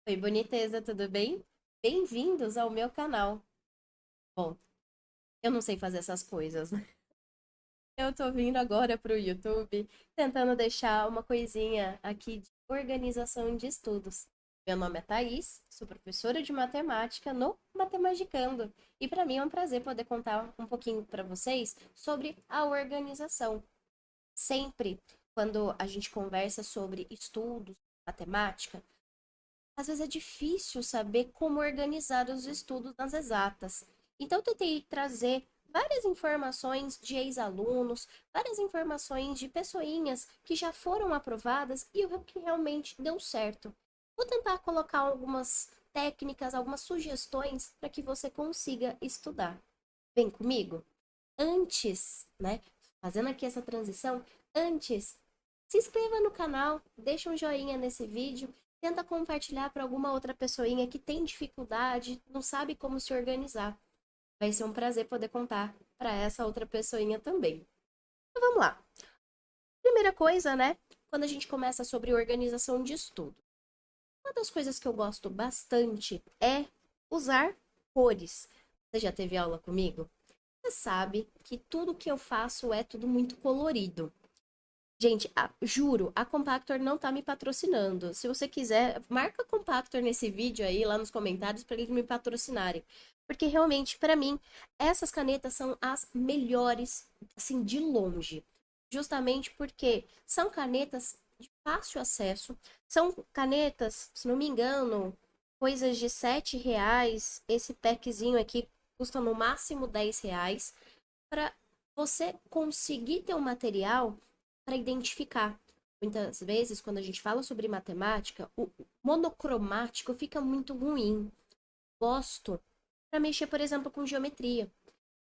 Oi, boniteza, tudo bem? Bem-vindos ao meu canal. Bom, eu não sei fazer essas coisas, né? Eu tô vindo agora pro YouTube tentando deixar uma coisinha aqui de organização de estudos. Meu nome é Thaís, sou professora de matemática no Matemagicando. E para mim é um prazer poder contar um pouquinho para vocês sobre a organização. Sempre quando a gente conversa sobre estudos, matemática, às vezes é difícil saber como organizar os estudos nas exatas. Então, eu tentei trazer várias informações de ex-alunos, várias informações de pessoinhas que já foram aprovadas e o que realmente deu certo. Vou tentar colocar algumas técnicas, algumas sugestões para que você consiga estudar. Vem comigo? Antes, né? Fazendo aqui essa transição, antes, se inscreva no canal, deixa um joinha nesse vídeo, tenta compartilhar para alguma outra pessoinha que tem dificuldade, não sabe como se organizar. Vai ser um prazer poder contar para essa outra pessoinha também. Então vamos lá. Primeira coisa, né? Quando a gente começa sobre organização de estudo. Uma das coisas que eu gosto bastante é usar cores. Você já teve aula comigo? Você sabe que tudo que eu faço é tudo muito colorido. Gente, juro, a Compactor não tá me patrocinando. Se você quiser, marca a Compactor nesse vídeo aí, lá nos comentários, para eles me patrocinarem. Porque realmente, para mim, essas canetas são as melhores, assim, de longe. Justamente porque são canetas de fácil acesso. São canetas, se não me engano, coisas de R$ 7. Esse packzinho aqui custa no máximo R$ 10 para você conseguir ter um material para identificar. Muitas vezes, quando a gente fala sobre matemática, o monocromático fica muito ruim. Gosto para mexer, por exemplo, com geometria,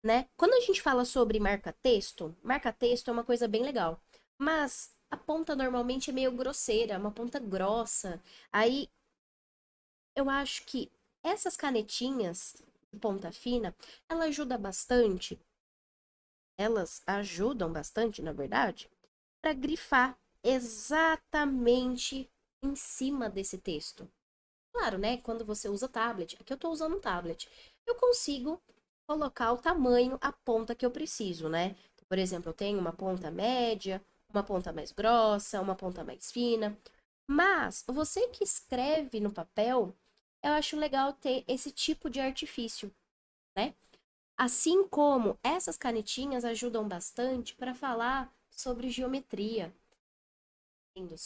né? Quando a gente fala sobre marca-texto é uma coisa bem legal. Mas a ponta normalmente é meio grosseira, uma ponta grossa. Aí eu acho que essas canetinhas de ponta fina, ela ajuda bastante, elas ajudam bastante, na verdade, para grifar exatamente em cima desse texto. Claro, né? Quando você usa tablet, aqui eu estou usando um tablet, eu consigo colocar o tamanho, a ponta que eu preciso, né? Então, por exemplo, eu tenho uma ponta média, uma ponta mais grossa, uma ponta mais fina. Mas você que escreve no papel, eu acho legal ter esse tipo de artifício, né? Assim como essas canetinhas ajudam bastante para falar sobre geometria,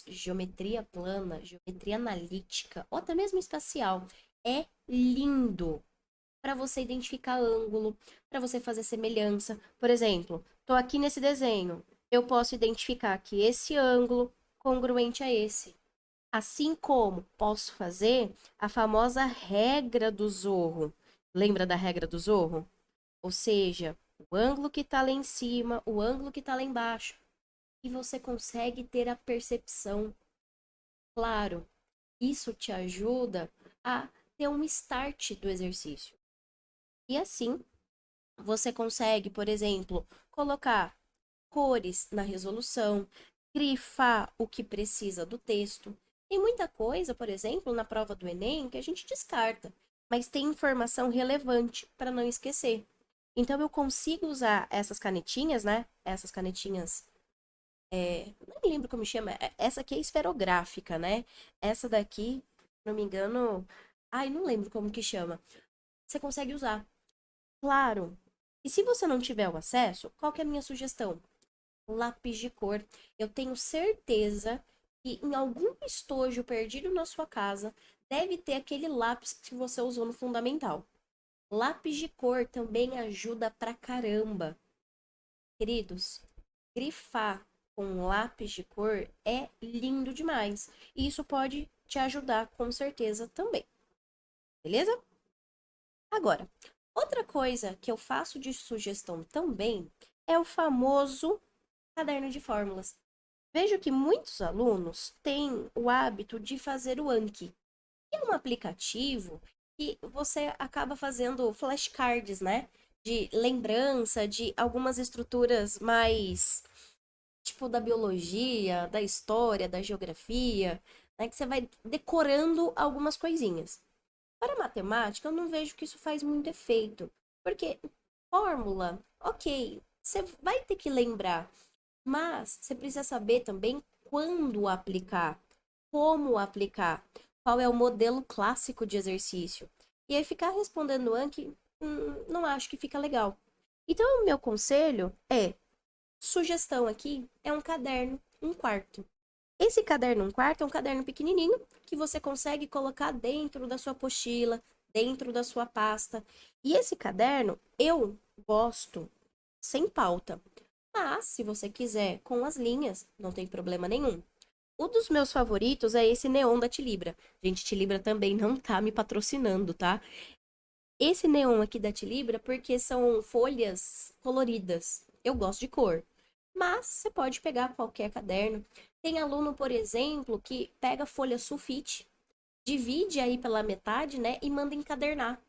geometria plana, geometria analítica, ou até mesmo espacial. É lindo para você identificar ângulo, para você fazer semelhança. Por exemplo, estou aqui nesse desenho, eu posso identificar que esse ângulo congruente a esse. Assim como posso fazer a famosa regra do Zorro. Lembra da regra do Zorro? Ou seja, o ângulo que está lá em cima, o ângulo que está lá embaixo. E você consegue ter a percepção. Claro, isso te ajuda a ter um start do exercício. E assim, você consegue, por exemplo, colocar cores na resolução, grifar o que precisa do texto. Tem muita coisa, por exemplo, na prova do Enem que a gente descarta, mas tem informação relevante para não esquecer. Então eu consigo usar essas canetinhas, né? Essas canetinhas, não me lembro como chama. Essa aqui é esferográfica, né? Essa daqui, se não me engano, ai, não lembro como que chama. Você consegue usar. Claro. E se você não tiver o acesso, qual que é a minha sugestão? Lápis de cor. Eu tenho certeza que em algum estojo perdido na sua casa deve ter aquele lápis que você usou no fundamental. Lápis de cor também ajuda pra caramba. Queridos, grifar com lápis de cor é lindo demais. E isso pode te ajudar com certeza também. Beleza? Agora, outra coisa que eu faço de sugestão também é o famoso caderno de fórmulas. Vejo que muitos alunos têm o hábito de fazer o Anki, que é um aplicativo que você acaba fazendo flashcards, né? De lembrança de algumas estruturas mais tipo da biologia, da história, da geografia. né? Que você vai decorando algumas coisinhas. Para matemática, eu não vejo que isso faz muito efeito. Porque fórmula, ok, você vai ter que lembrar, mas você precisa saber também quando aplicar, como aplicar, qual é o modelo clássico de exercício. E aí ficar respondendo Anki, não acho que fica legal. Então, o meu conselho é, sugestão aqui, é um caderno, um quarto. Esse caderno um quarto é um caderno pequenininho que você consegue colocar dentro da sua apostila, dentro da sua pasta. E esse caderno eu gosto sem pauta. Mas, se você quiser com as linhas, não tem problema nenhum. Um dos meus favoritos é esse neon da Tilibra. Gente, Tilibra também não tá me patrocinando, tá? Esse neon aqui da Tilibra, porque são folhas coloridas. Eu gosto de cor. Mas você pode pegar qualquer caderno. Tem aluno, por exemplo, que pega folha sulfite, divide aí pela metade, né, e manda encadernar.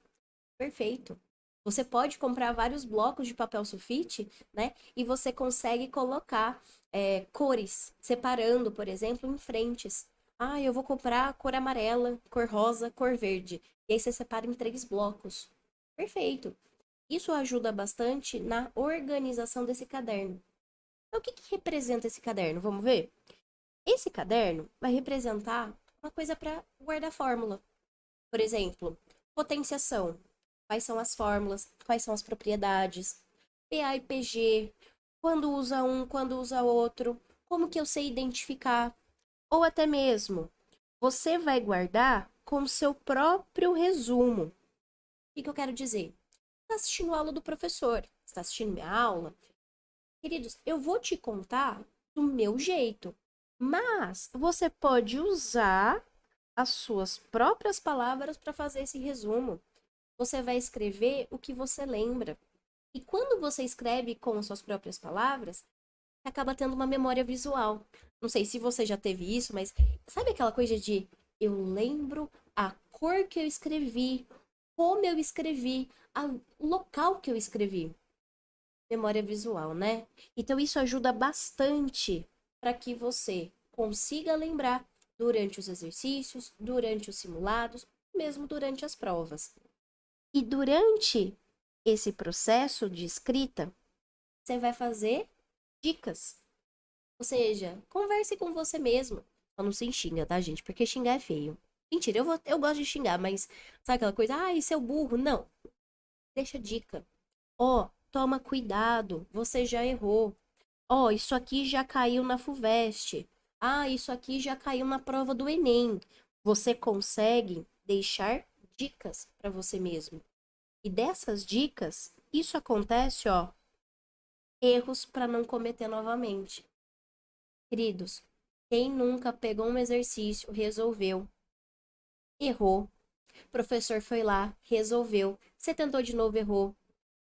Perfeito. Você pode comprar vários blocos de papel sulfite, né? E você consegue colocar cores, separando, por exemplo, em frentes. Ah, eu vou comprar cor amarela, cor rosa, cor verde. E aí você separa em 3 blocos. Perfeito. Isso ajuda bastante na organização desse caderno. Então, o que que representa esse caderno? Vamos ver? Esse caderno vai representar uma coisa para guardar fórmula. Por exemplo, potenciação. Quais são as fórmulas? Quais são as propriedades? PA e PG. Quando usa um, quando usa outro? Como que eu sei identificar? Ou até mesmo, você vai guardar com seu próprio resumo. O que que eu quero dizer? Está assistindo a aula do professor, está assistindo minha aula. Queridos, eu vou te contar do meu jeito, mas você pode usar as suas próprias palavras para fazer esse resumo. Você vai escrever o que você lembra. E quando você escreve com as suas próprias palavras, acaba tendo uma memória visual. Não sei se você já teve isso, mas sabe aquela coisa de eu lembro a cor que eu escrevi, como eu escrevi, o local que eu escrevi. Memória visual, né? Então isso ajuda bastante para que você consiga lembrar durante os exercícios, durante os simulados, mesmo durante as provas. E durante esse processo de escrita, você vai fazer dicas. Ou seja, converse com você mesmo. Só não se xinga, tá, gente? Porque xingar é feio. Mentira, eu gosto de xingar, mas sabe aquela coisa? Ai, seu burro. Não. Deixa dica. Ó, toma cuidado. Você já errou. Ó, isso aqui já caiu na FUVEST. Ah, isso aqui já caiu na prova do Enem. Você consegue deixar dicas para você mesmo. E dessas dicas, isso acontece, ó, erros para não cometer novamente. Queridos, quem nunca pegou um exercício, resolveu, errou, professor foi lá, resolveu, você tentou de novo, errou.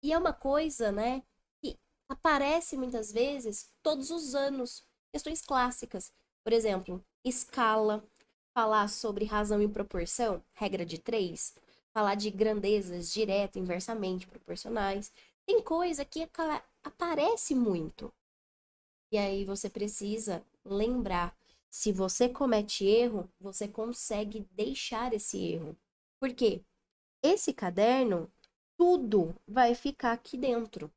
E é uma coisa, né, que aparece muitas vezes todos os anos, questões clássicas. Por exemplo, escala, falar sobre razão e proporção, regra de 3, falar de grandezas direta, inversamente proporcionais. Tem coisa que aparece muito. E aí você precisa lembrar. Se você comete erro, você consegue deixar esse erro. Por quê? Esse caderno, tudo vai ficar aqui dentro.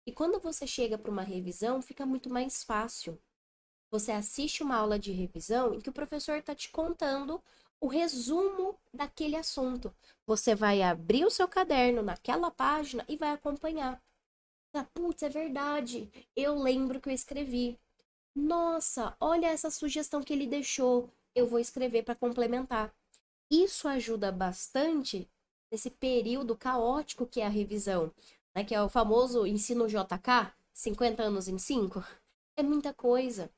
E quando você chega para uma revisão, fica muito mais fácil. Você assiste uma aula de revisão em que o professor está te contando o resumo daquele assunto. Você vai abrir o seu caderno naquela página e vai acompanhar. Ah, putz, é verdade. Eu lembro que eu escrevi. Nossa, olha essa sugestão que ele deixou. Eu vou escrever para complementar. Isso ajuda bastante nesse período caótico que é a revisão, né? Que é o famoso ensino JK, 50 anos em 5. É muita coisa.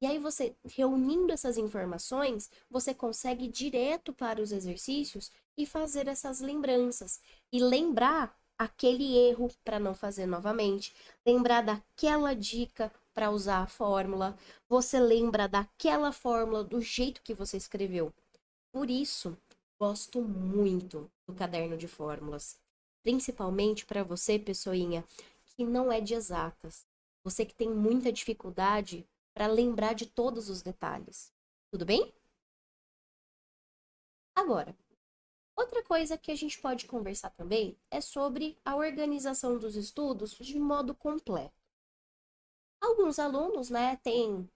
E aí você, reunindo essas informações, você consegue ir direto para os exercícios e fazer essas lembranças. E lembrar aquele erro para não fazer novamente. Lembrar daquela dica para usar a fórmula. Você lembra daquela fórmula do jeito que você escreveu. Por isso, gosto muito do caderno de fórmulas. Principalmente para você, pessoinha, que não é de exatas. Você que tem muita dificuldade para lembrar de todos os detalhes. Tudo bem? Agora, outra coisa que a gente pode conversar também é sobre a organização dos estudos de modo completo. Alguns alunos, né, têm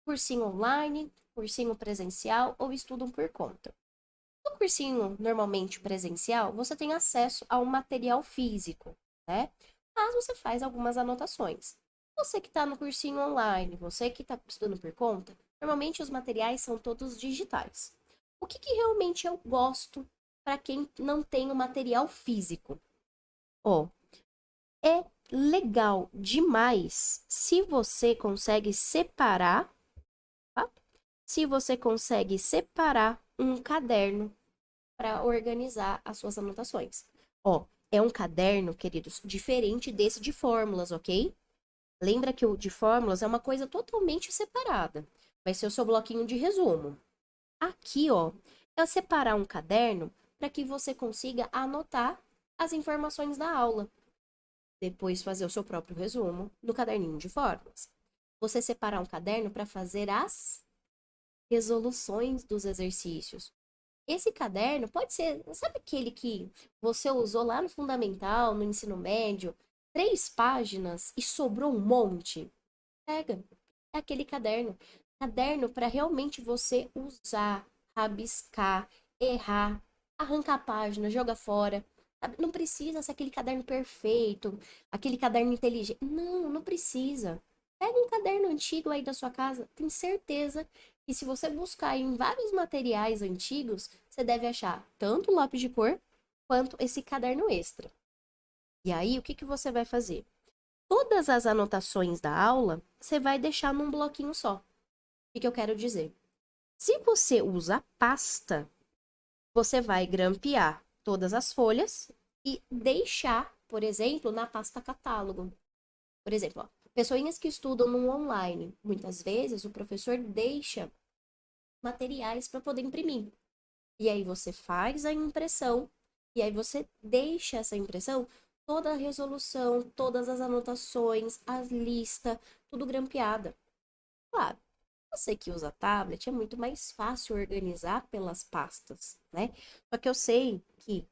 cursinho online, cursinho presencial ou estudam por conta. No cursinho normalmente presencial, você tem acesso a um material físico, né? Mas você faz algumas anotações. Você que está no cursinho online, você que está estudando por conta, normalmente os materiais são todos digitais. O que, que realmente eu gosto para quem não tem o material físico? Ó, é legal demais se você consegue separar, tá? Se você consegue separar um caderno para organizar as suas anotações. Ó, é um caderno, queridos, diferente desse de fórmulas, ok? Lembra que o de fórmulas é uma coisa totalmente separada. Vai ser o seu bloquinho de resumo. Aqui, ó, é separar um caderno para que você consiga anotar as informações da aula. Depois fazer o seu próprio resumo no caderninho de fórmulas. Você separar um caderno para fazer as resoluções dos exercícios. Esse caderno pode ser, sabe aquele que você usou lá no fundamental, no ensino médio, 3 páginas e sobrou um monte? Pega. É aquele caderno. Caderno para realmente você usar, rabiscar, errar, arrancar a página, jogar fora. Não precisa ser aquele caderno perfeito, aquele caderno inteligente. Não, não precisa. Pega um caderno antigo aí da sua casa. Tenho certeza que se você buscar em vários materiais antigos, você deve achar tanto lápis de cor quanto esse caderno extra. E aí, o que que você vai fazer? Todas as anotações da aula, você vai deixar num bloquinho só. O que eu quero dizer? Se você usa pasta, você vai grampear todas as folhas e deixar, por exemplo, na pasta catálogo. Por exemplo, ó, pessoinhas que estudam no online, muitas vezes o professor deixa materiais para poder imprimir. E aí você faz a impressão, e aí você deixa essa impressão, toda a resolução, todas as anotações, as listas, tudo grampeada. Claro, você que usa tablet é muito mais fácil organizar pelas pastas, né? Só que eu sei que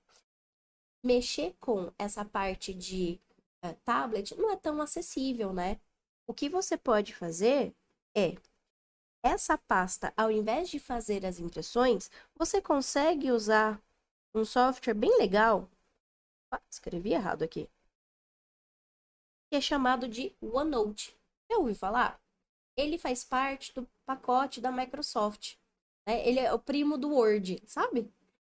mexer com essa parte de tablet não é tão acessível, né? O que você pode fazer é essa pasta, ao invés de fazer as impressões, você consegue usar um software bem legal. Ah, escrevi errado aqui. Que é chamado de OneNote. Já ouviu falar? Ele faz parte do pacote da Microsoft, né? Ele é o primo do Word, sabe?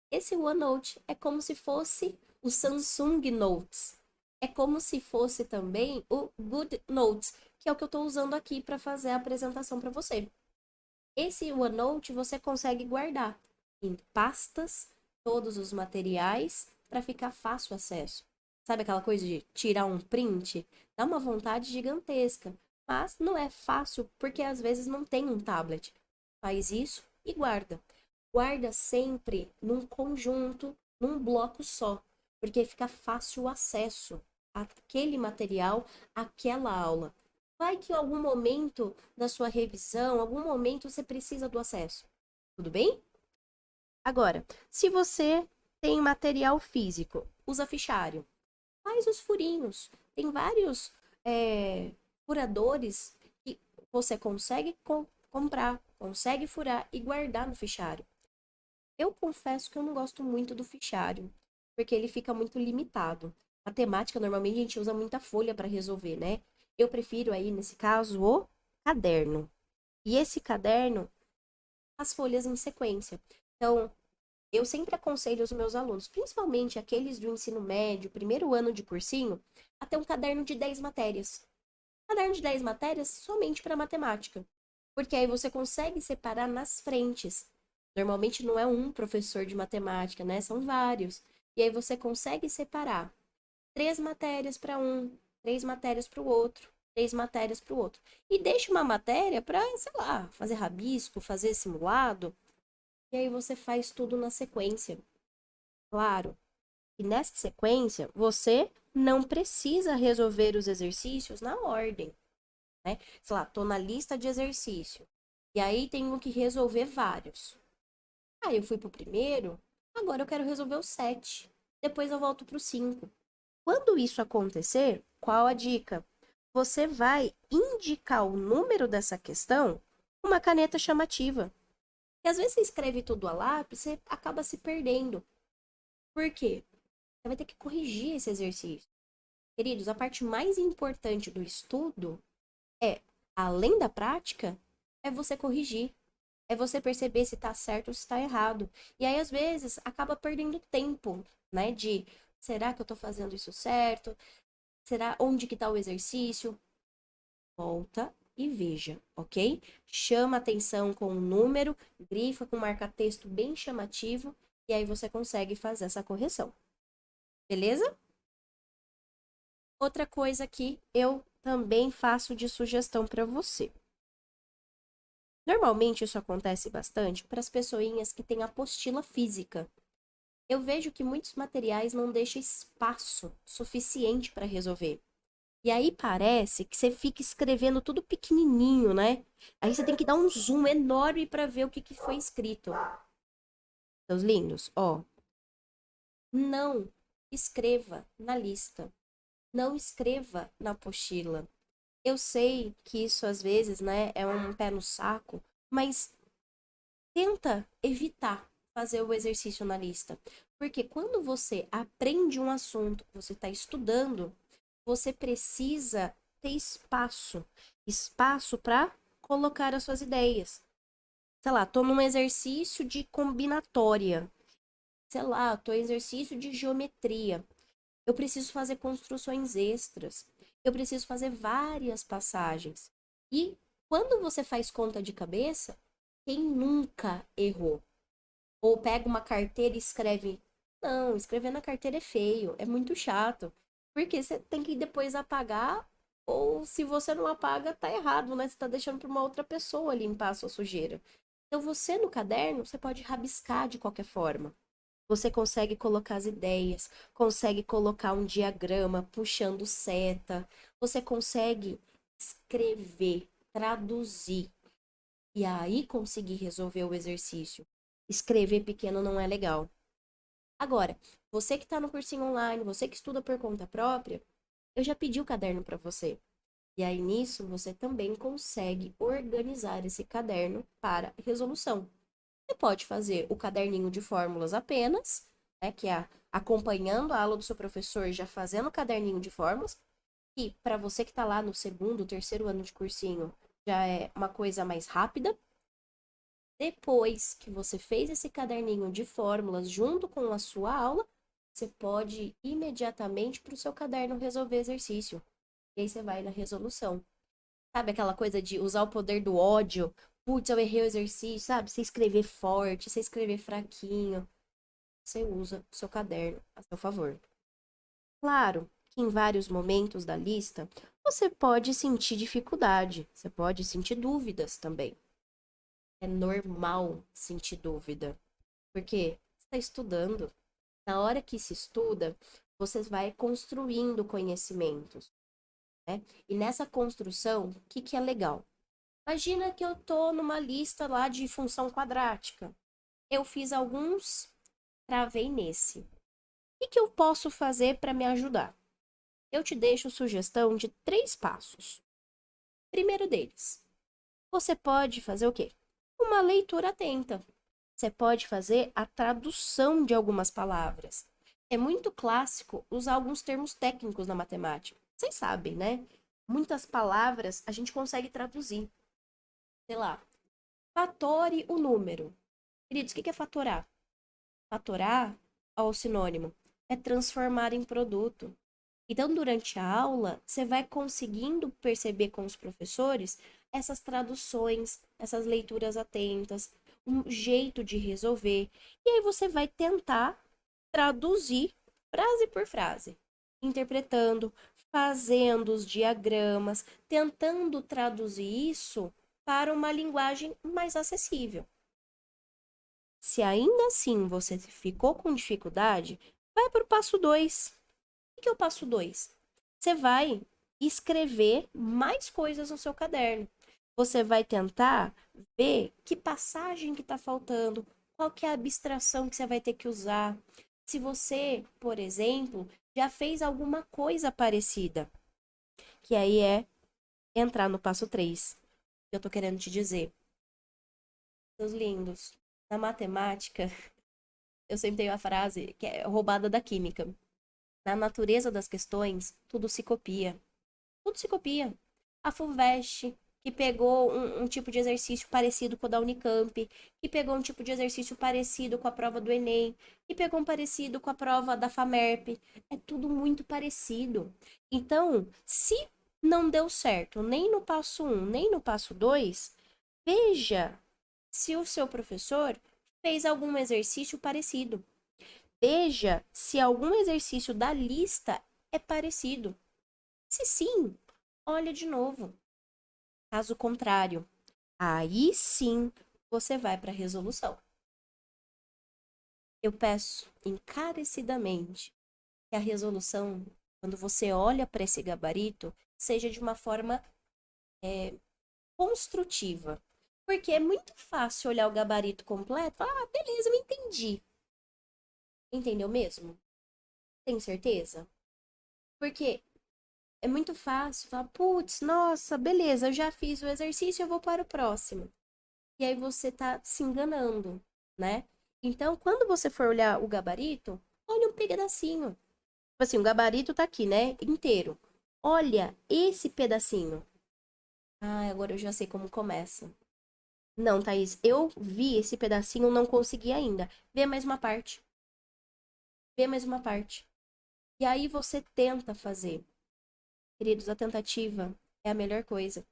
Esse OneNote é como se fosse o Samsung Notes. É como se fosse também o Good Notes, que é o que eu estou usando aqui para fazer a apresentação para você. Esse OneNote você consegue guardar em pastas todos os materiais para ficar fácil acesso. Sabe aquela coisa de tirar um print? Dá uma vontade gigantesca, mas não é fácil porque às vezes não tem um tablet. Faz isso e guarda. Guarda sempre num conjunto, num bloco só, porque fica fácil o acesso àquele material, àquela aula. Vai que em algum momento da sua revisão, algum momento você precisa do acesso. Tudo bem? Agora, se você tem material físico, usa fichário. Faz os furinhos. Tem vários furadores que você consegue comprar, consegue furar e guardar no fichário. Eu confesso que eu não gosto muito do fichário, porque ele fica muito limitado. Matemática, normalmente a gente usa muita folha para resolver, né? Eu prefiro aí, nesse caso, o caderno. E esse caderno, as folhas em sequência. Então, eu sempre aconselho os meus alunos, principalmente aqueles do ensino médio, primeiro ano de cursinho, a ter um caderno de 10 matérias. Caderno de 10 matérias somente para matemática. Porque aí você consegue separar nas frentes. Normalmente não é um professor de matemática, né? São vários. E aí você consegue separar 3 matérias para um, 3 matérias para o outro, 3 matérias para o outro. E deixa uma matéria para, sei lá, fazer rabisco, fazer simulado. E aí você faz tudo na sequência. Claro. E nessa sequência, você não precisa resolver os exercícios na ordem, né? Sei lá, tô na lista de exercício. E aí tenho que resolver vários. Ah, eu fui pro primeiro, agora eu quero resolver o 7. Depois eu volto pro 5. Quando isso acontecer, qual a dica? Você vai indicar o número dessa questão com uma caneta chamativa. E às vezes você escreve tudo a lápis, você acaba se perdendo. Por quê? Você vai ter que corrigir esse exercício. Queridos, a parte mais importante do estudo é, além da prática, é você corrigir. É você perceber se está certo ou se está errado. E aí, às vezes, acaba perdendo tempo, né? De, será que eu estou fazendo isso certo? Será onde que está o exercício? Volta e veja, ok? Chama atenção com o número, grifa com marca-texto bem chamativo, e aí você consegue fazer essa correção. Beleza? Outra coisa que eu também faço de sugestão para você. Normalmente isso acontece bastante para as pessoinhas que têm apostila física. Eu vejo que muitos materiais não deixam espaço suficiente para resolver. E aí parece que você fica escrevendo tudo pequenininho, né? Aí você tem que dar um zoom enorme para ver o que foi escrito. Seus lindos, ó, não escreva na lista. Não escreva na apostila. Eu sei que isso às vezes, né, é um pé no saco, mas tenta evitar fazer o exercício na lista. Porque quando você aprende um assunto, você está estudando, você precisa ter espaço. Espaço para colocar as suas ideias. Sei lá, tô num exercício de combinatória. Sei lá, tô em exercício de geometria. Eu preciso fazer construções extras. Eu preciso fazer várias passagens. E quando você faz conta de cabeça, quem nunca errou? Ou pega uma carteira e escreve. Não, escrever na carteira é feio, é muito chato. Porque você tem que depois apagar, ou se você não apaga, tá errado, né? Você tá deixando para uma outra pessoa limpar a sua sujeira. Então você no caderno, você pode rabiscar de qualquer forma. Você consegue colocar as ideias, consegue colocar um diagrama puxando seta, você consegue escrever, traduzir e aí conseguir resolver o exercício. Escrever pequeno não é legal. Agora, você que está no cursinho online, você que estuda por conta própria, eu já pedi o caderno para você. E aí nisso você também consegue organizar esse caderno para resolução. Você pode fazer o caderninho de fórmulas apenas, né, que é acompanhando a aula do seu professor, já fazendo o caderninho de fórmulas. E para você que está lá no segundo, terceiro ano de cursinho, já é uma coisa mais rápida. Depois que você fez esse caderninho de fórmulas junto com a sua aula, você pode ir imediatamente para o seu caderno resolver exercício. E aí você vai na resolução. Sabe aquela coisa de usar o poder do ódio? Putz, eu errei o exercício, sabe? Você escrever forte, você escrever fraquinho. Você usa o seu caderno a seu favor. Claro que em vários momentos da lista você pode sentir dificuldade, você pode sentir dúvidas também. É normal sentir dúvida, porque você está estudando. Na hora que se estuda, você vai construindo conhecimentos, né? E nessa construção, o que que é legal? Imagina que eu tô numa lista lá de função quadrática. Eu fiz alguns, travei nesse. O que que eu posso fazer para me ajudar? Eu te deixo sugestão de 3 passos. Primeiro deles, você pode fazer o quê? Uma leitura atenta. Você pode fazer a tradução de algumas palavras. É muito clássico usar alguns termos técnicos na matemática. Vocês sabem, né? Muitas palavras a gente consegue traduzir. Sei lá, fatore o número. Queridos, o que é fatorar? Fatorar, ó, o sinônimo, é transformar em produto. Então, durante a aula, você vai conseguindo perceber com os professores essas traduções, essas leituras atentas, um jeito de resolver. E aí você vai tentar traduzir frase por frase, interpretando, fazendo os diagramas, tentando traduzir isso para uma linguagem mais acessível. Se ainda assim você ficou com dificuldade, vai para o passo 2. O que é o passo 2? Você vai escrever mais coisas no seu caderno. Você vai tentar ver que passagem que está faltando, qual que é a abstração que você vai ter que usar. Se você, por exemplo, já fez alguma coisa parecida, que aí é entrar no passo 3. Eu tô querendo te dizer. Meus lindos, na matemática, eu sempre tenho a frase que é roubada da química. Na natureza das questões, tudo se copia. Tudo se copia. A FUVEST, que pegou um tipo de exercício parecido com o da Unicamp, que pegou um tipo de exercício parecido com a prova do Enem, que pegou um parecido com a prova da FAMERP. É tudo muito parecido. Então, se não deu certo nem no passo 1, nem no passo 2, veja se o seu professor fez algum exercício parecido. Veja se algum exercício da lista é parecido. Se sim, olha de novo. Caso contrário, aí sim você vai para a resolução. Eu peço encarecidamente que a resolução, quando você olha para esse gabarito, seja de uma forma construtiva. Porque é muito fácil olhar o gabarito completo e falar, ah, beleza, eu entendi. Entendeu mesmo? Tem certeza? Porque é muito fácil falar, putz, nossa, beleza, eu já fiz o exercício, eu vou para o próximo. E aí você tá se enganando, né? Então, quando você for olhar o gabarito, olha um pedacinho. Tipo assim, o gabarito tá aqui, né? Inteiro. Olha esse pedacinho. Ah, agora eu já sei como começa. Não, Thaís, eu vi esse pedacinho, não consegui ainda. Vê mais uma parte. Vê mais uma parte. E aí você tenta fazer. Queridos, a tentativa é a melhor coisa.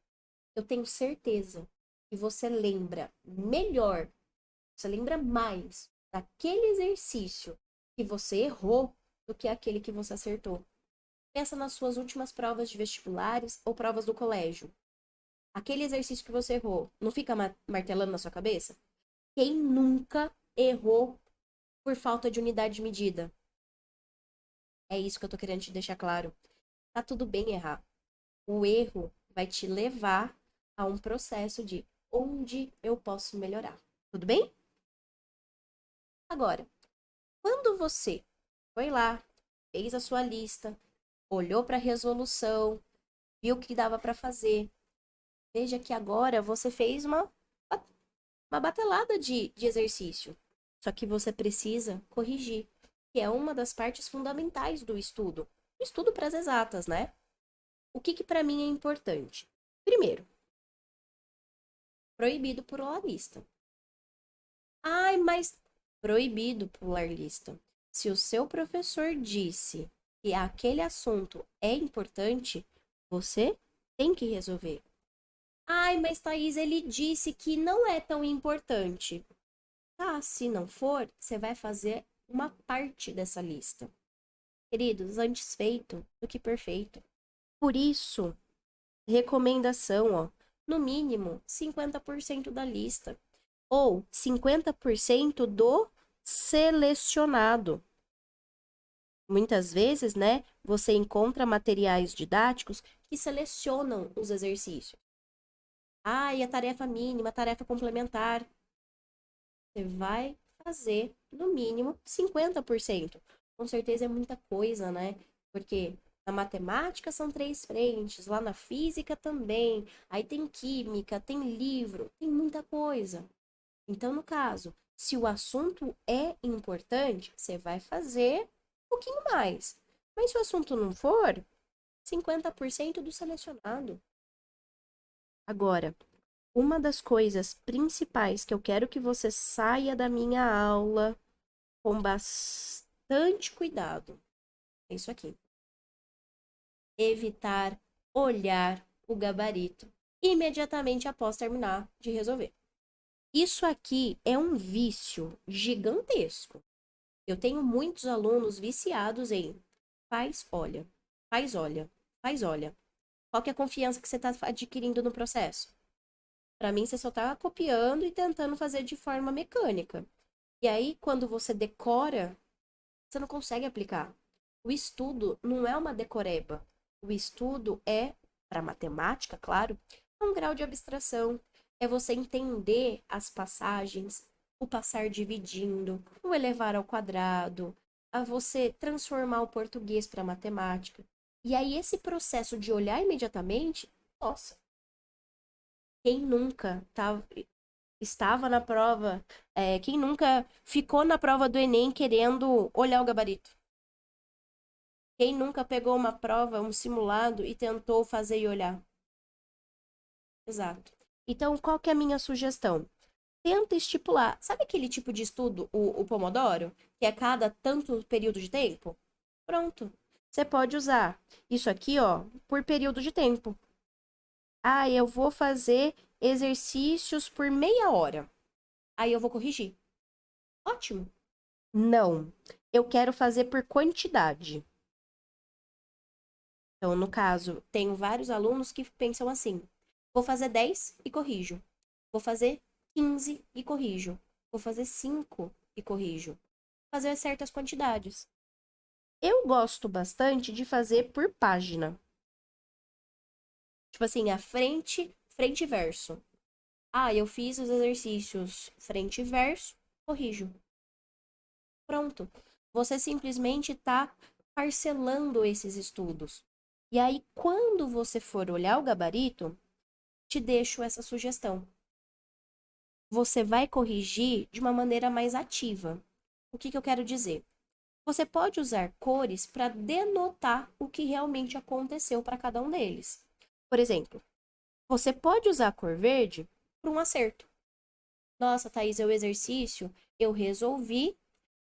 Eu tenho certeza que você lembra melhor, você lembra mais daquele exercício que você errou do que aquele que você acertou. Pensa nas suas últimas provas de vestibulares ou provas do colégio. Aquele exercício que você errou, não fica martelando na sua cabeça? Quem nunca errou por falta de unidade de medida? É isso que eu tô querendo te deixar claro. Tá tudo bem errar. O erro vai te levar a um processo de onde eu posso melhorar. Tudo bem? Agora, quando você foi lá, fez a sua lista, olhou para a resolução, viu o que dava para fazer, veja que agora você fez uma batelada de exercício. Só que você precisa corrigir, que é uma das partes fundamentais do estudo. O estudo para as exatas, né? O que para mim é importante? Primeiro, proibido pular lista. Ai, mas proibido pular lista. Se o seu professor disse que aquele assunto é importante, você tem que resolver. Ai, mas Thaís, ele disse que não é tão importante. Tá, se não for, você vai fazer uma parte dessa lista. Queridos, antes feito do que perfeito. Por isso, recomendação, ó, no mínimo 50% da lista ou 50% do selecionado. Muitas vezes, né, você encontra materiais didáticos que selecionam os exercícios. Ah, e a tarefa mínima, a tarefa complementar. Você vai fazer, no mínimo, 50%. Com certeza é muita coisa, né? Porque na matemática são 3 frentes, lá na física também. Aí tem química, tem livro, tem muita coisa. Então, no caso, se o assunto é importante, você vai fazer um pouquinho mais. Mas se o assunto não for, 50% do selecionado. Agora, uma das coisas principais que eu quero que você saia da minha aula com bastante cuidado é isso aqui. Evitar olhar o gabarito imediatamente após terminar de resolver. Isso aqui é um vício gigantesco. Eu tenho muitos alunos viciados em faz, olha, faz, olha, faz, olha. Qual que é a confiança que você está adquirindo no processo? Para mim, você só está copiando e tentando fazer de forma mecânica. E aí, quando você decora, você não consegue aplicar. O estudo não é uma decoreba. O estudo é, para matemática, claro, um grau de abstração. É você entender as passagens, o passar dividindo, o elevar ao quadrado, a você transformar o português para matemática. E aí, esse processo de olhar imediatamente, nossa, quem nunca estava na prova, quem nunca ficou na prova do Enem querendo olhar o gabarito? Quem nunca pegou uma prova, um simulado e tentou fazer e olhar? Exato. Então, qual que é a minha sugestão? Tenta estipular. Sabe aquele tipo de estudo, o Pomodoro? Que é cada tanto período de tempo? Pronto. Você pode usar isso aqui, ó, por período de tempo. Ah, eu vou fazer exercícios por meia hora. Aí eu vou corrigir. Ótimo. Não. Eu quero fazer por quantidade. Então, no caso, tenho vários alunos que pensam assim: vou fazer 10 e corrijo. Vou fazer 15 e corrijo. Vou fazer 5 e corrijo. Fazer certas quantidades. Eu gosto bastante de fazer por página. Tipo assim, a frente e verso. Ah, eu fiz os exercícios frente e verso, corrijo. Pronto. Você simplesmente está parcelando esses estudos. E aí, quando você for olhar o gabarito, te deixo essa sugestão. Você vai corrigir de uma maneira mais ativa. O que eu quero dizer? Você pode usar cores para denotar o que realmente aconteceu para cada um deles. Por exemplo, você pode usar a cor verde para um acerto. Nossa, Thaís, é o exercício, eu resolvi,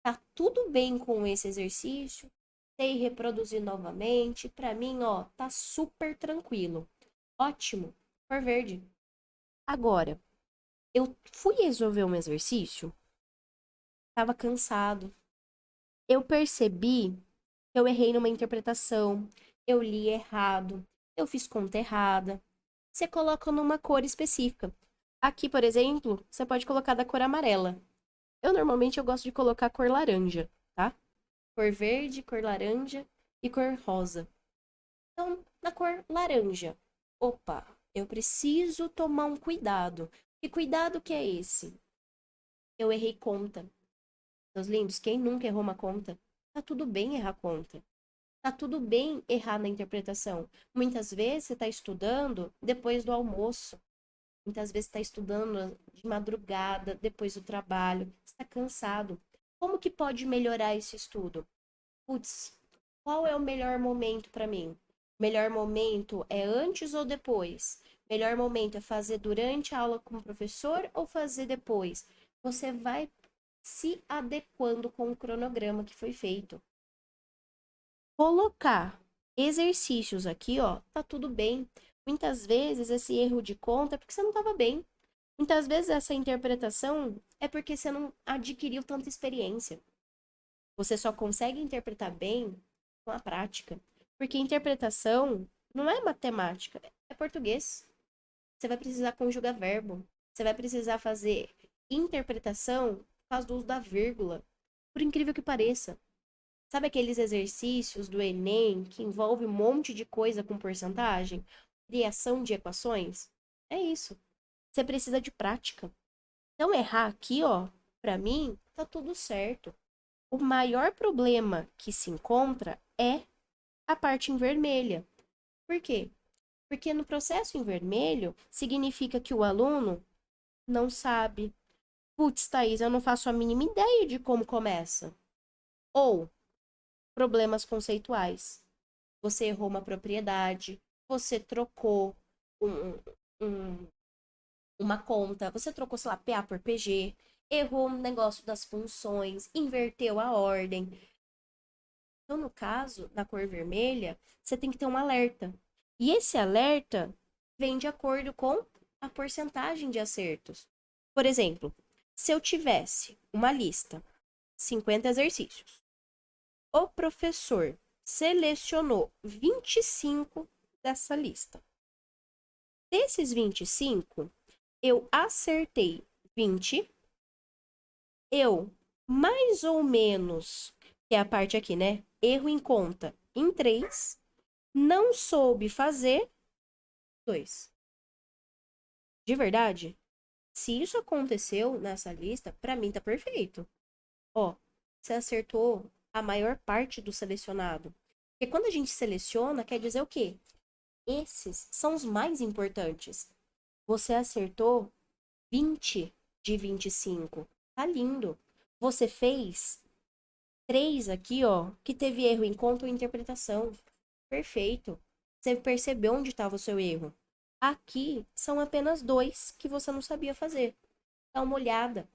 tá tudo bem com esse exercício, sei reproduzir novamente, para mim, ó, tá super tranquilo. Ótimo, cor verde. Agora, eu fui resolver um exercício, estava cansado. Eu percebi que eu errei numa interpretação, eu li errado, eu fiz conta errada. Você coloca numa cor específica. Aqui, por exemplo, você pode colocar da cor amarela. Eu gosto de colocar cor laranja, tá? Cor verde, cor laranja e cor rosa. Então, na cor laranja. Opa, eu preciso tomar um cuidado. Que cuidado que é esse? Eu errei conta. Meus lindos, quem nunca errou uma conta? Tá tudo bem errar conta. Tá tudo bem errar na interpretação. Muitas vezes você está estudando depois do almoço. Muitas vezes está estudando de madrugada, depois do trabalho. Está cansado. Como que pode melhorar esse estudo? Putz, qual é o melhor momento para mim? Melhor momento é antes ou depois? Melhor momento é fazer durante a aula com o professor ou fazer depois? Você vai se adequando com o cronograma que foi feito. Colocar exercícios aqui, ó, tá tudo bem. Muitas vezes esse erro de conta é porque você não estava bem. Muitas vezes essa interpretação é porque você não adquiriu tanta experiência. Você só consegue interpretar bem com a prática. Porque interpretação não é matemática, é português. Você vai precisar conjugar verbo. Você vai precisar fazer interpretação por causa do uso da vírgula. Por incrível que pareça. Sabe aqueles exercícios do Enem que envolve um monte de coisa com porcentagem? Criação de equações? É isso. Você precisa de prática. Então, errar aqui, ó, pra mim, tá tudo certo. O maior problema que se encontra é a parte em vermelha. Por quê? Porque no processo em vermelho significa que o aluno não sabe. Putz, Thaís, eu não faço a mínima ideia de como começa. Ou problemas conceituais. Você errou uma propriedade, você trocou um, um, uma conta, você trocou, sei lá, PA por PG, errou um negócio das funções, inverteu a ordem. Então, no caso, na cor vermelha, você tem que ter um alerta. E esse alerta vem de acordo com a porcentagem de acertos. Por exemplo, se eu tivesse uma lista, 50 exercícios, o professor selecionou 25 dessa lista. Desses 25, eu acertei 20. Eu, mais ou menos, que é a parte aqui, né? Erro em conta em 3. Não soube fazer 2. De verdade? Se isso aconteceu nessa lista, pra mim tá perfeito. Ó, você acertou a maior parte do selecionado. Porque quando a gente seleciona, quer dizer o quê? Esses são os mais importantes. Você acertou 20 de 25. Tá lindo. Você fez 3 aqui, ó, que teve erro em conta ou interpretação. Perfeito. Você percebeu onde estava o seu erro. Aqui são apenas 2 que você não sabia fazer. Dá uma olhada.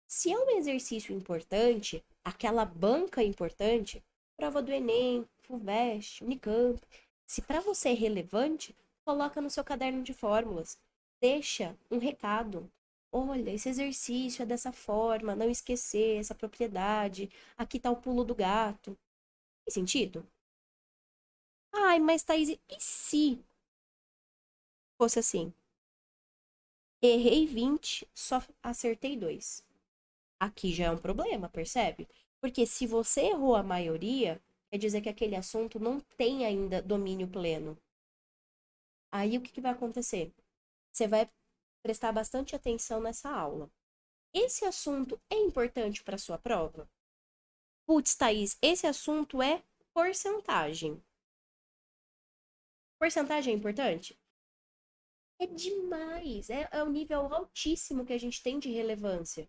Se é um exercício importante, aquela banca importante, prova do Enem, FUVEST, Unicamp, se para você é relevante, coloca no seu caderno de fórmulas. Deixa um recado. Olha, esse exercício é dessa forma, não esquecer essa propriedade. Aqui tá o pulo do gato. Tem sentido? Ai, mas Thaís, e se fosse assim? Errei 20, só acertei 2. Aqui já é um problema, percebe? Porque se você errou a maioria, quer dizer que aquele assunto não tem ainda domínio pleno. Aí o que vai acontecer? Você vai prestar bastante atenção nessa aula. Esse assunto é importante para sua prova? Putz, Thaís, esse assunto é porcentagem. Porcentagem é importante? É demais. É um nível altíssimo que a gente tem de relevância.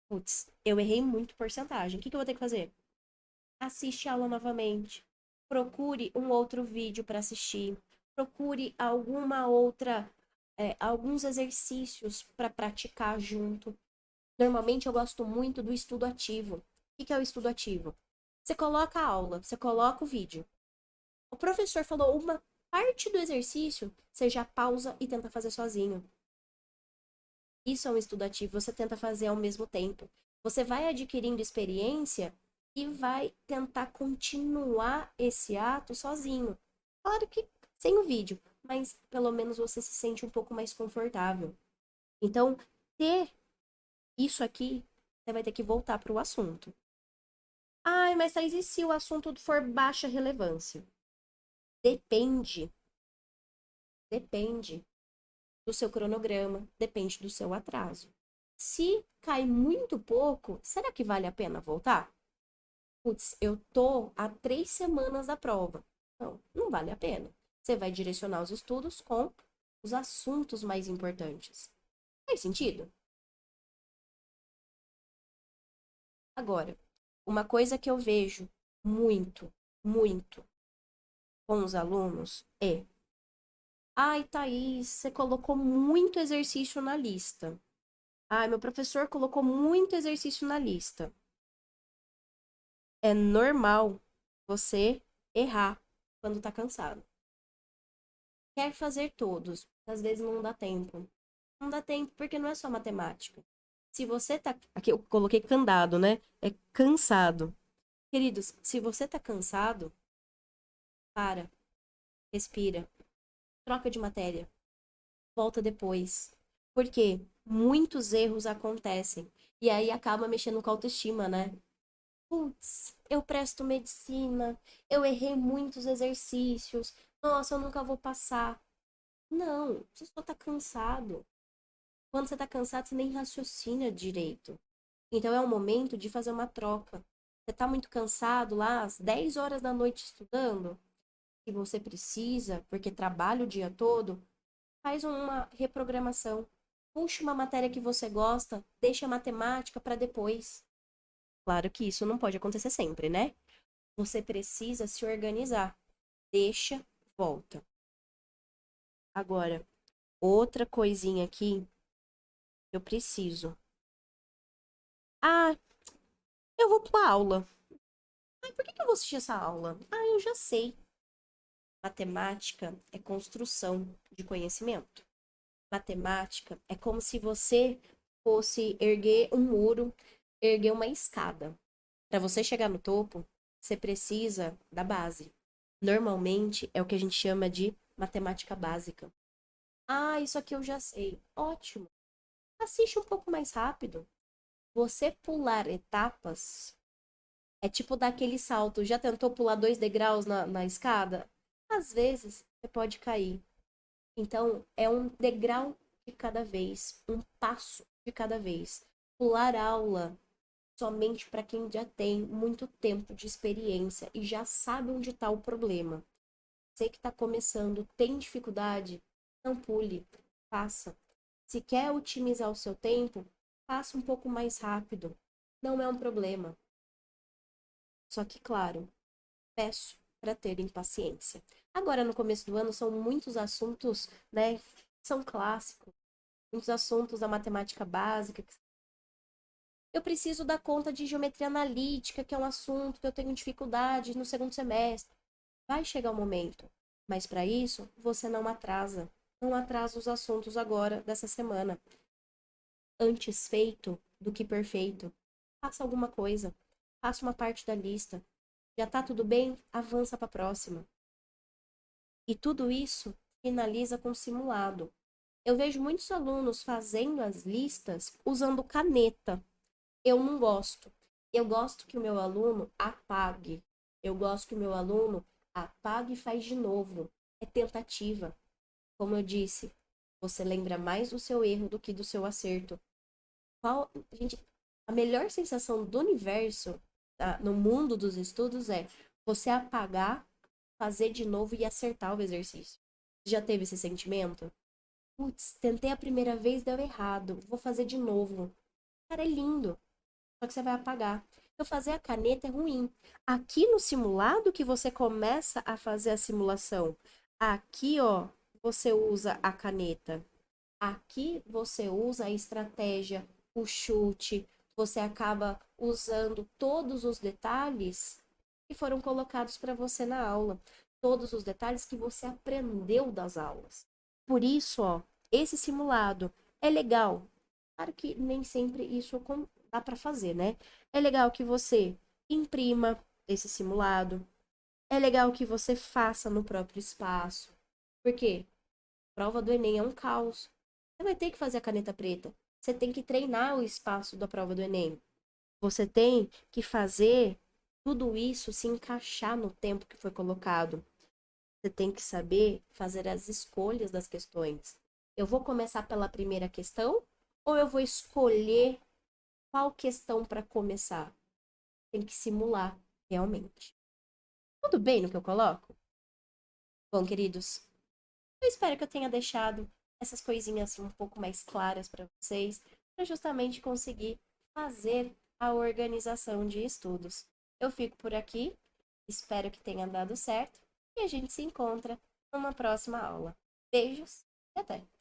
Putz, eu errei muito porcentagem. O que eu vou ter que fazer? Assiste a aula novamente. Procure um outro vídeo para assistir. Procure alguma outra, alguns exercícios para praticar junto. Normalmente eu gosto muito do estudo ativo. O que é o estudo ativo? Você coloca a aula, você coloca o vídeo. O professor falou uma parte do exercício, você já pausa e tenta fazer sozinho. Isso é um estudo ativo, você tenta fazer ao mesmo tempo. Você vai adquirindo experiência e vai tentar continuar esse ato sozinho. Claro que sem o vídeo, mas pelo menos você se sente um pouco mais confortável. Então, ter isso aqui, você vai ter que voltar para o assunto. Ai, mas Thaís, e se o assunto for baixa relevância? Depende. Depende do seu cronograma, depende do seu atraso. Se cai muito pouco, será que vale a pena voltar? Putz, eu tô há 3 semanas da prova. Não, não vale a pena. Você vai direcionar os estudos com os assuntos mais importantes. Faz sentido? Agora, uma coisa que eu vejo muito, muito com os alunos é: ai, Thaís, você colocou muito exercício na lista. Ai, meu professor colocou muito exercício na lista. É normal você errar quando tá cansado. Quer fazer todos, às vezes não dá tempo. Não dá tempo porque não é só matemática. Se você tá. Aqui eu coloquei candado, né? É cansado. Queridos, se você tá cansado, para, respira, troca de matéria, volta depois. Porque muitos erros acontecem. E aí acaba mexendo com a autoestima, né? Putz, eu presto medicina, eu errei muitos exercícios, nossa, eu nunca vou passar. Não, você só tá cansado. Quando você tá cansado, você nem raciocina direito. Então é o momento de fazer uma troca. Você tá muito cansado lá às 10 horas da noite estudando, e você precisa, porque trabalha o dia todo, faz uma reprogramação. Puxa uma matéria que você gosta, deixa a matemática para depois. Claro que isso não pode acontecer sempre, né? Você precisa se organizar. Deixa, volta. Agora, outra coisinha aqui, eu preciso. Ah, eu vou pra aula. Ai, por que eu vou assistir essa aula? Ah, eu já sei. Matemática é construção de conhecimento. Matemática é como se você fosse erguer um muro, erguer uma escada. Para você chegar no topo, você precisa da base. Normalmente é o que a gente chama de matemática básica. Ah, isso aqui eu já sei. Ótimo. Assiste um pouco mais rápido. Você pular etapas é tipo dar aquele salto. Já tentou pular 2 degraus na escada? Às vezes você pode cair. Então, é um degrau de cada vez, um passo de cada vez. Pular aula somente para quem já tem muito tempo de experiência e já sabe onde está o problema. Você que está começando, tem dificuldade, não pule, faça. Se quer otimizar o seu tempo, faça um pouco mais rápido. Não é um problema. Só que, claro, peço para terem paciência. Agora, no começo do ano, são muitos assuntos, né? São clássicos. Muitos assuntos da matemática básica. Eu preciso dar conta de geometria analítica, que é um assunto que eu tenho dificuldade no segundo semestre. Vai chegar o momento. Mas para isso, você não atrasa. Não atrasa os assuntos agora, dessa semana. Antes feito do que perfeito. Faça alguma coisa. Faça uma parte da lista. Já tá tudo bem? Avança para a próxima. E tudo isso finaliza com simulado. Eu vejo muitos alunos fazendo as listas usando caneta. Eu não gosto. Eu gosto que o meu aluno apague. Eu gosto que o meu aluno apague e faz de novo. É tentativa. Como eu disse, você lembra mais do seu erro do que do seu acerto. Gente, a melhor sensação do universo, tá, no mundo dos estudos é você apagar, fazer de novo e acertar o exercício. Já teve esse sentimento? Putz, tentei a primeira vez, deu errado. Vou fazer de novo. Cara, é lindo. Só que você vai apagar. Então, fazer a caneta é ruim. Aqui no simulado que você começa a fazer a simulação. Aqui, ó, você usa a caneta. Aqui você usa a estratégia, o chute. Você acaba usando todos os detalhes que foram colocados para você na aula. Todos os detalhes que você aprendeu das aulas. Por isso, ó, esse simulado é legal. Claro que nem sempre isso dá para fazer, né? É legal que você imprima esse simulado. É legal que você faça no próprio espaço. Por quê? A prova do Enem é um caos. Você vai ter que fazer a caneta preta. Você tem que treinar o espaço da prova do Enem. Você tem que fazer tudo isso se encaixar no tempo que foi colocado. Você tem que saber fazer as escolhas das questões. Eu vou começar pela primeira questão ou eu vou escolher qual questão para começar? Tem que simular, realmente. Tudo bem no que eu coloco? Bom, queridos, eu espero que eu tenha deixado essas coisinhas um pouco mais claras para vocês, para justamente conseguir fazer a organização de estudos. Eu fico por aqui, espero que tenha dado certo e a gente se encontra numa próxima aula. Beijos e até!